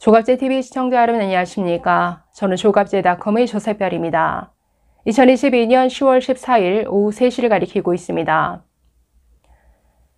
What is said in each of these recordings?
조갑제TV 시청자 여러분 안녕하십니까? 저는 조갑제닷컴의 조세별입니다. 2022년 10월 14일 오후 3시를 가리키고 있습니다.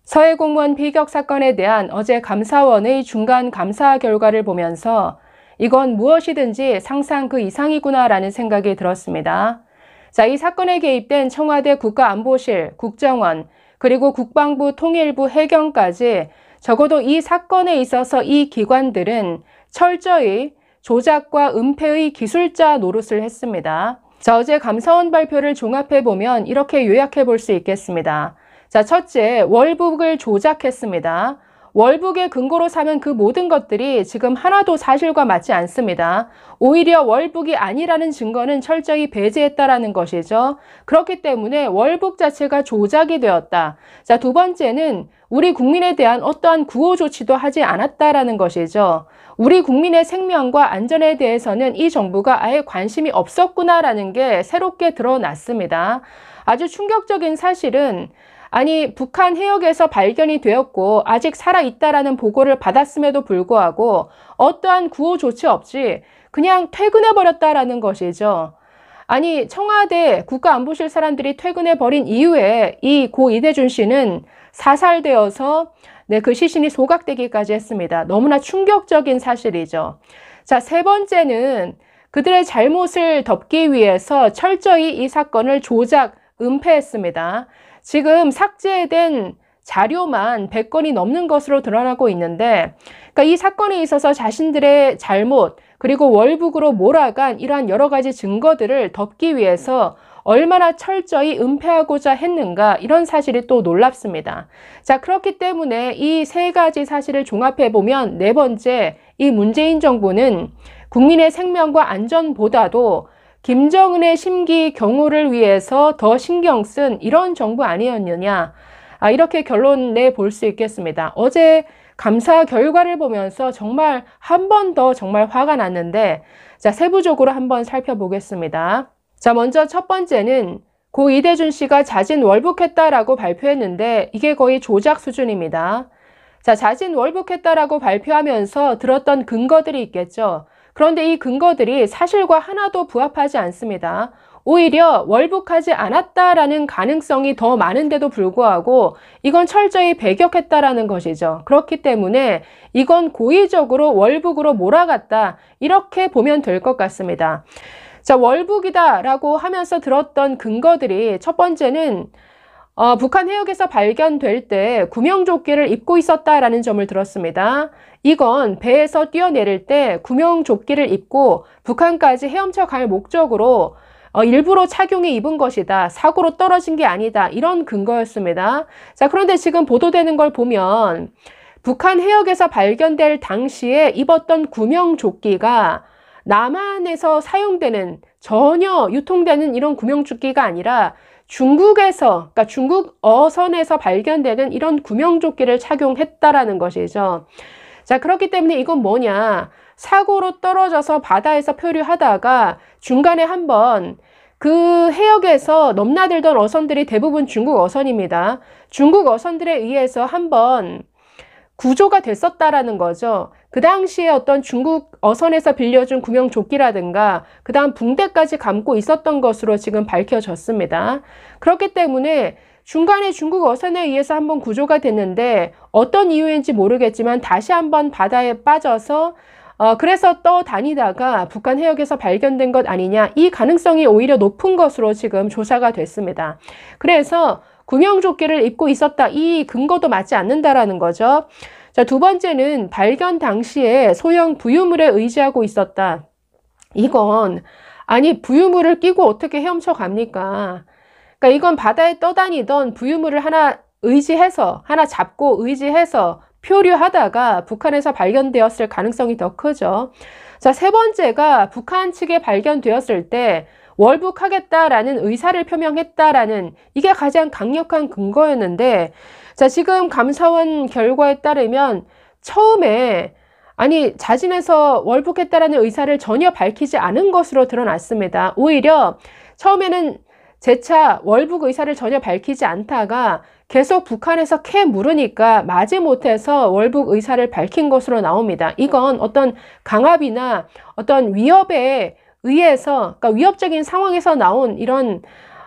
서해 공무원 비격 사건에 대한 어제 감사원의 중간 감사 결과를 보면서 이건 무엇이든지 상상 그 이상이구나라는 생각이 들었습니다. 자, 이 사건에 개입된 청와대 국가안보실, 국정원, 그리고 국방부, 통일부, 해경까지 적어도 이 사건에 있어서 이 기관들은 철저히 조작과 은폐의 기술자 노릇을 했습니다. 자, 어제 감사원 발표를 종합해보면 이렇게 요약해 볼 수 있겠습니다. 자, 첫째, 월북을 조작했습니다. 월북의 근거로 삼은 그 모든 것들이 지금 하나도 사실과 맞지 않습니다. 오히려 월북이 아니라는 증거는 철저히 배제했다라는 것이죠. 그렇기 때문에 월북 자체가 조작이 되었다. 자, 두 번째는 우리 국민에 대한 어떠한 구호 조치도 하지 않았다라는 것이죠. 우리 국민의 생명과 안전에 대해서는 이 정부가 아예 관심이 없었구나라는 게 새롭게 드러났습니다. 아주 충격적인 사실은 북한 해역에서 발견이 되었고 아직 살아있다라는 보고를 받았음에도 불구하고 어떠한 구호 조치 없이 그냥 퇴근해버렸다라는 것이죠. 청와대 국가안보실 사람들이 퇴근해버린 이후에 이 고 이대준 씨는 사살되어서 그 시신이 소각되기까지 했습니다. 너무나 충격적인 사실이죠. 자, 세 번째는 그들의 잘못을 덮기 위해서 철저히 이 사건을 조작, 은폐했습니다. 지금 삭제된 자료만 100건이 넘는 것으로 드러나고 있는데, 그러니까 이 사건에 있어서 자신들의 잘못, 그리고 월북으로 몰아간 이러한 여러 가지 증거들을 덮기 위해서 얼마나 철저히 은폐하고자 했는가, 이런 사실이 또 놀랍습니다. 자, 그렇기 때문에 이 세 가지 사실을 종합해보면 네 번째, 이 문재인 정부는 국민의 생명과 안전보다도 김정은의 심기 경호를 위해서 더 신경 쓴 이런 정부 아니었느냐, 이렇게 결론 내볼 수 있겠습니다. 어제 감사 결과를 보면서 정말 한 번 더 정말 화가 났는데, 자, 세부적으로 한번 살펴보겠습니다. 자, 먼저 첫 번째는 고 이대준 씨가 자진 월북했다라고 발표했는데 이게 거의 조작 수준입니다. 자, 자진 월북했다라고 발표하면서 들었던 근거들이 있겠죠. 그런데 이 근거들이 사실과 하나도 부합하지 않습니다. 오히려 월북하지 않았다라는 가능성이 더 많은데도 불구하고 이건 철저히 배격했다라는 것이죠. 그렇기 때문에 이건 고의적으로 월북으로 몰아갔다, 이렇게 보면 될 것 같습니다. 자, 월북이다라고 하면서 들었던 근거들이 첫 번째는 북한 해역에서 발견될 때 구명조끼를 입고 있었다라는 점을 들었습니다. 이건 배에서 뛰어내릴 때 구명조끼를 입고 북한까지 헤엄쳐 갈 목적으로 일부러 착용해 입은 것이다. 사고로 떨어진 게 아니다. 이런 근거였습니다. 자, 그런데 지금 보도되는 걸 보면 북한 해역에서 발견될 당시에 입었던 구명조끼가 남한에서 사용되는, 전혀 유통되는 이런 구명조끼가 아니라 중국에서, 그러니까 중국 어선에서 발견되는 이런 구명조끼를 착용했다라는 것이죠. 자, 그렇기 때문에 이건 뭐냐, 사고로 떨어져서 바다에서 표류하다가 중간에 한번 그 해역에서 넘나들던 어선들이 대부분 중국 어선입니다. 중국 어선들에 의해서 한번 구조가 됐었다라는 거죠. 그 당시에 어떤 중국 어선에서 빌려준 구명조끼라든가 그 다음 붕대까지 감고 있었던 것으로 지금 밝혀졌습니다. 그렇기 때문에 중간에 중국 어선에 의해서 한번 구조가 됐는데 어떤 이유인지 모르겠지만 다시 한번 바다에 빠져서 그래서 떠다니다가 북한 해역에서 발견된 것 아니냐, 이 가능성이 오히려 높은 것으로 지금 조사가 됐습니다. 그래서 구명조끼를 입고 있었다, 이 근거도 맞지 않는다라는 거죠. 자, 두 번째는 발견 당시에 소형 부유물에 의지하고 있었다. 이건 부유물을 끼고 어떻게 헤엄쳐 갑니까? 그러니까 이건 바다에 떠다니던 부유물을 하나 잡고 의지해서 표류하다가 북한에서 발견되었을 가능성이 더 크죠. 자, 세 번째가 북한 측에 발견되었을 때 월북하겠다라는 의사를 표명했다라는, 이게 가장 강력한 근거였는데, 자, 지금 감사원 결과에 따르면 처음에 자진해서 월북했다라는 의사를 전혀 밝히지 않은 것으로 드러났습니다. 오히려 처음에는 재차 월북 의사를 전혀 밝히지 않다가 계속 북한에서 캐 물으니까 마지못해서 월북 의사를 밝힌 것으로 나옵니다. 이건 어떤 강압이나 어떤 위협에 의해서, 그러니까 위협적인 상황에서 나온 이런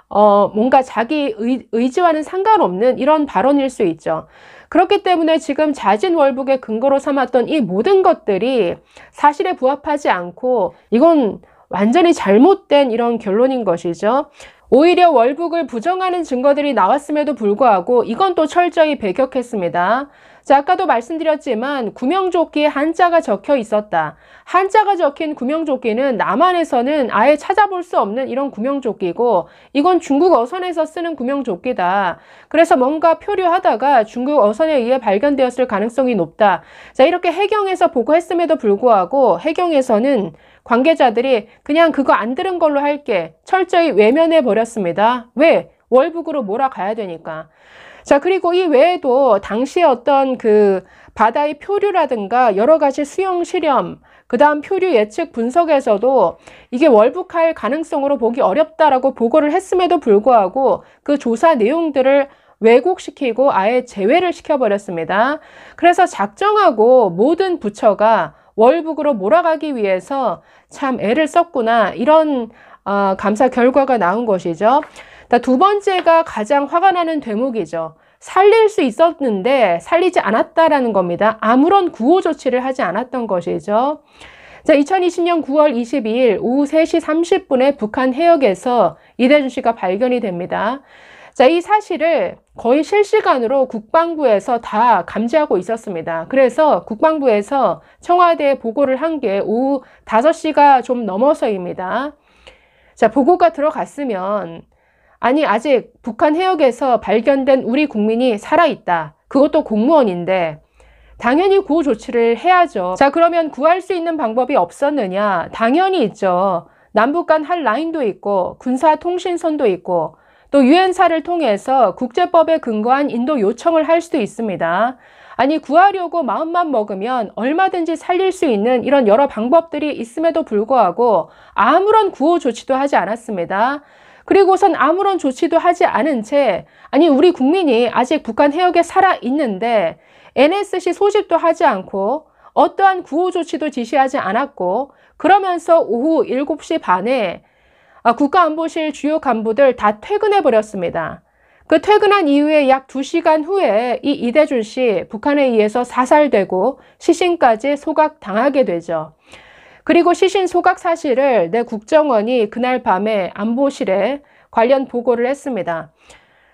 뭔가 자기 의지와는 상관없는 이런 발언일 수 있죠. 그렇기 때문에 지금 자진 월북의 근거로 삼았던 이 모든 것들이 사실에 부합하지 않고 이건 완전히 잘못된 이런 결론인 것이죠. 오히려 월북을 부정하는 증거들이 나왔음에도 불구하고 이건 또 철저히 배격했습니다. 자, 아까도 말씀드렸지만 구명조끼에 한자가 적혀 있었다. 한자가 적힌 구명조끼는 남한에서는 아예 찾아볼 수 없는 이런 구명조끼고 이건 중국 어선에서 쓰는 구명조끼다. 그래서 뭔가 표류하다가 중국 어선에 의해 발견되었을 가능성이 높다. 자, 이렇게 해경에서 보고했음에도 불구하고 해경에서는 관계자들이 그냥 그거 안 들은 걸로 할게 철저히 외면해 버렸습니다. 왜? 월북으로 몰아가야 되니까. 자, 그리고 이 외에도 당시에 어떤 그 바다의 표류라든가 여러 가지 수영 실험, 그 다음 표류 예측 분석에서도 이게 월북할 가능성으로 보기 어렵다라고 보고를 했음에도 불구하고 그 조사 내용들을 왜곡시키고 아예 제외를 시켜버렸습니다. 그래서 작정하고 모든 부처가 월북으로 몰아가기 위해서 참 애를 썼구나, 이런 감사 결과가 나온 것이죠. 두 번째가 가장 화가 나는 대목이죠. 살릴 수 있었는데 살리지 않았다라는 겁니다. 아무런 구호 조치를 하지 않았던 것이죠. 자, 2020년 9월 22일 오후 3시 30분에 북한 해역에서 이대준 씨가 발견이 됩니다. 자, 이 사실을 거의 실시간으로 국방부에서 다 감지하고 있었습니다. 그래서 국방부에서 청와대에 보고를 한 게 오후 5시가 좀 넘어서입니다. 자, 보고가 들어갔으면 아니 아직 북한 해역에서 발견된 우리 국민이 살아있다. 그것도 공무원인데 당연히 구호 조치를 해야죠. 자, 그러면 구할 수 있는 방법이 없었느냐? 당연히 있죠. 남북 간 한 라인도 있고 군사 통신선도 있고 또 유엔사를 통해서 국제법에 근거한 인도 요청을 할 수도 있습니다. 아니, 구하려고 마음만 먹으면 얼마든지 살릴 수 있는 이런 여러 방법들이 있음에도 불구하고 아무런 구호 조치도 하지 않았습니다. 그리고선 아무런 조치도 하지 않은 채 아니 우리 국민이 아직 북한 해역에 살아있는데 NSC 소집도 하지 않고 어떠한 구호 조치도 지시하지 않았고 그러면서 오후 7시 반에 국가안보실 주요 간부들 다 퇴근해 버렸습니다. 그 퇴근한 이후에 약 2시간 후에 이 이대준 씨 북한에 의해서 사살되고 시신까지 소각당하게 되죠. 그리고 시신 소각 사실을 내 국정원이 그날 밤에 안보실에 관련 보고를 했습니다.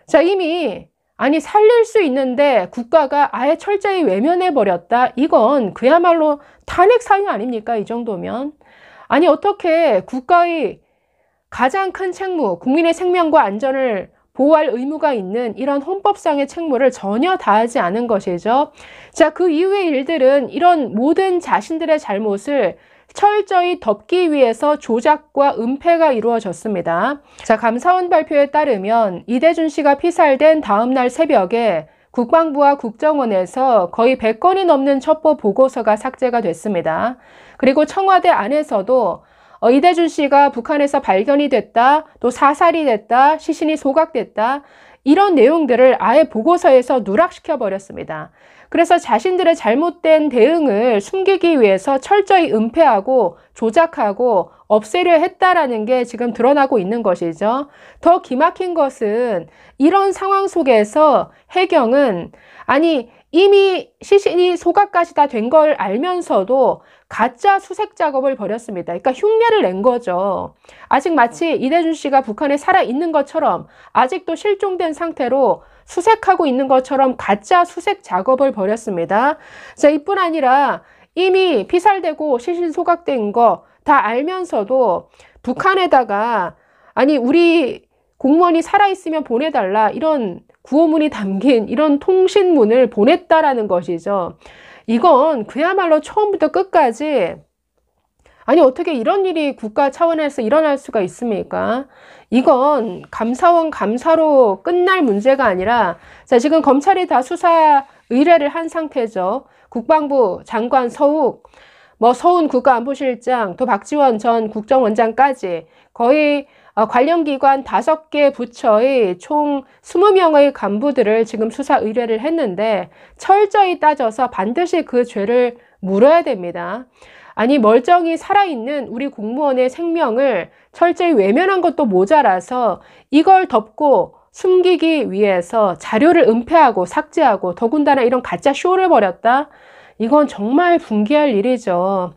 자, 이미 아니 살릴 수 있는데 국가가 아예 철저히 외면해 버렸다. 이건 그야말로 탄핵 사유 아닙니까? 이 정도면. 아니 어떻게 국가의 가장 큰 책무, 국민의 생명과 안전을 보호할 의무가 있는 이런 헌법상의 책무를 전혀 다하지 않은 것이죠. 자, 그 이후의 일들은 이런 모든 자신들의 잘못을 철저히 덮기 위해서 조작과 은폐가 이루어졌습니다. 자, 감사원 발표에 따르면 이대준 씨가 피살된 다음 날 새벽에 국방부와 국정원에서 거의 100건이 넘는 첩보 보고서가 삭제가 됐습니다. 그리고 청와대 안에서도 이대준 씨가 북한에서 발견이 됐다, 또 사살이 됐다, 시신이 소각됐다, 이런 내용들을 아예 보고서에서 누락시켜 버렸습니다. 그래서 자신들의 잘못된 대응을 숨기기 위해서 철저히 은폐하고 조작하고 없애려 했다라는 게 지금 드러나고 있는 것이죠. 더 기막힌 것은 이런 상황 속에서 해경은 아니 이미 시신이 소각까지 다 된 걸 알면서도 가짜 수색 작업을 벌였습니다. 그러니까 흉내를 낸 거죠. 아직 마치 이대준 씨가 북한에 살아있는 것처럼 아직도 실종된 상태로 수색하고 있는 것처럼 가짜 수색 작업을 벌였습니다. 자, 이뿐 아니라 이미 피살되고 시신 소각된 거 다 알면서도 북한에다가 아니 우리 공무원이 살아있으면 보내달라 이런 구호문이 담긴 이런 통신문을 보냈다라는 것이죠. 이건 그야말로 처음부터 끝까지 아니 어떻게 이런 일이 국가 차원에서 일어날 수가 있습니까? 이건 감사원 감사로 끝날 문제가 아니라 자, 지금 검찰이 다 수사 의뢰를 한 상태죠. 국방부 장관 서욱, 서훈 국가안보실장, 또 박지원 전 국정원장까지 거의 관련 기관 5개 부처의 총 20명의 간부들을 지금 수사 의뢰를 했는데 철저히 따져서 반드시 그 죄를 물어야 됩니다. 아니 멀쩡히 살아있는 우리 공무원의 생명을 철저히 외면한 것도 모자라서 이걸 덮고 숨기기 위해서 자료를 은폐하고 삭제하고 더군다나 이런 가짜 쇼를 벌였다? 이건 정말 분개할 일이죠.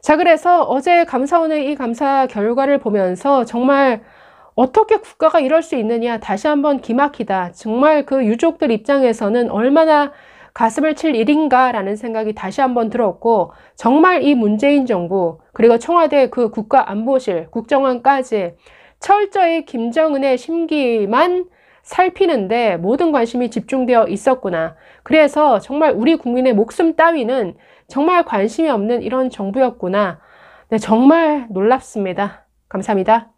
자, 그래서 어제 감사원의 이 감사 결과를 보면서 정말 어떻게 국가가 이럴 수 있느냐 다시 한번 기막히다. 정말 그 유족들 입장에서는 얼마나 가슴을 칠 일인가라는 생각이 다시 한번 들었고 정말 이 문재인 정부 그리고 청와대 그 국가안보실, 국정원까지 철저히 김정은의 심기만 살피는데 모든 관심이 집중되어 있었구나. 그래서 정말 우리 국민의 목숨 따위는 정말 관심이 없는 이런 정부였구나. 네, 정말 놀랍습니다. 감사합니다.